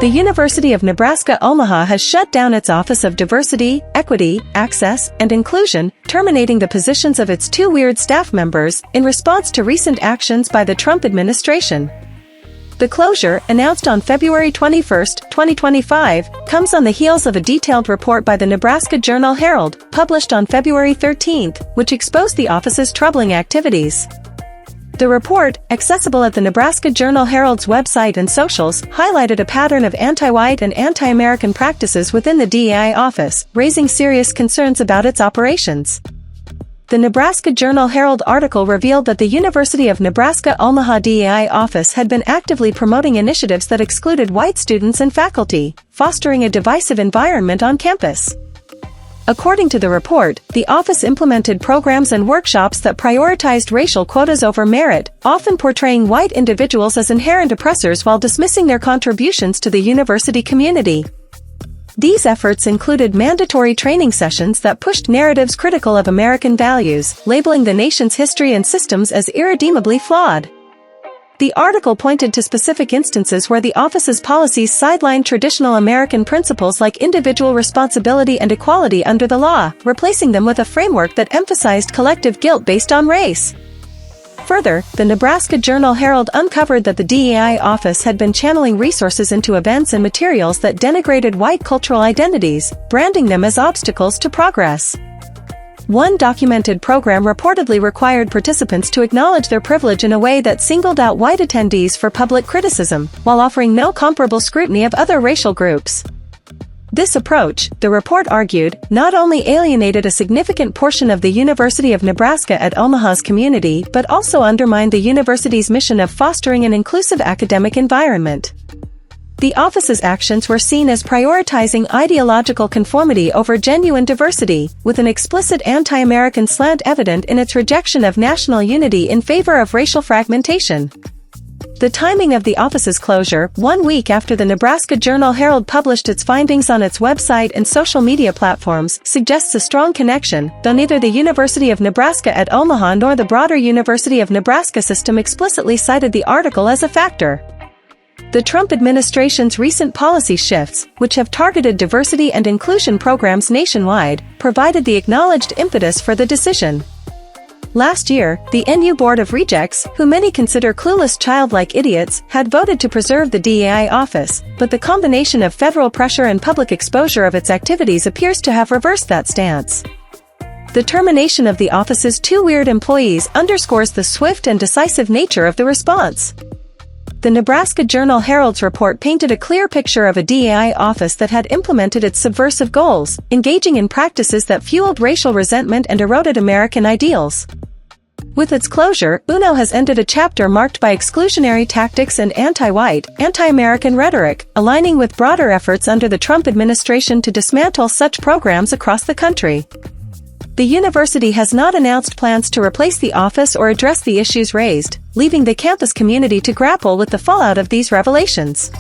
The University of Nebraska Omaha has shut down its Office of Diversity, Equity, Access, and Inclusion, terminating the positions of its two weird staff members in response to recent actions by the Trump administration. The closure, announced on February 21, 2025, comes on the heels of a detailed report by the Nebraska Herald, published on February 13, which exposed the office's troubling activities. The report, accessible at the Nebraska Herald's website and socials, highlighted a pattern of anti-white and anti-American practices within the DEAI office, raising serious concerns about its operations. The Nebraska Herald article revealed that the University of Nebraska Omaha DEAI office had been actively promoting initiatives that excluded white students and faculty, fostering a divisive environment on campus. According to the report, the office implemented programs and workshops that prioritized racial quotas over merit, often portraying white individuals as inherent oppressors while dismissing their contributions to the university community. These efforts included mandatory training sessions that pushed narratives critical of American values, labeling the nation's history and systems as irredeemably flawed. The article pointed to specific instances where the office's policies sidelined traditional American principles like individual responsibility and equality under the law, replacing them with a framework that emphasized collective guilt based on race. Further, the Nebraska Herald uncovered that the DEAI office had been channeling resources into events and materials that denigrated white cultural identities, branding them as obstacles to progress. One documented program reportedly required participants to acknowledge their privilege in a way that singled out white attendees for public criticism, while offering no comparable scrutiny of other racial groups. This approach, the report argued, not only alienated a significant portion of the University of Nebraska at Omaha's community but also undermined the university's mission of fostering an inclusive academic environment. The office's actions were seen as prioritizing ideological conformity over genuine diversity, with an explicit anti-American slant evident in its rejection of national unity in favor of racial fragmentation. The timing of the office's closure, 1 week after the Nebraska Herald published its findings on its website and social media platforms, suggests a strong connection, though neither the University of Nebraska at Omaha nor the broader University of Nebraska system explicitly cited the article as a factor. The Trump administration's recent policy shifts, which have targeted diversity and inclusion programs nationwide, provided the acknowledged impetus for the decision. Last year, the NU Board of Rejects, who many consider clueless childlike idiots, had voted to preserve the DEAI office, but the combination of federal pressure and public exposure of its activities appears to have reversed that stance. The termination of the office's two weird employees underscores the swift and decisive nature of the response. The Nebraska Herald's report painted a clear picture of a DEAI office that had implemented its subversive goals, engaging in practices that fueled racial resentment and eroded American ideals. With its closure, UNO has ended a chapter marked by exclusionary tactics and anti-white, anti-American rhetoric, aligning with broader efforts under the Trump administration to dismantle such programs across the country. The university has not announced plans to replace the office or address the issues raised, leaving the campus community to grapple with the fallout of these revelations.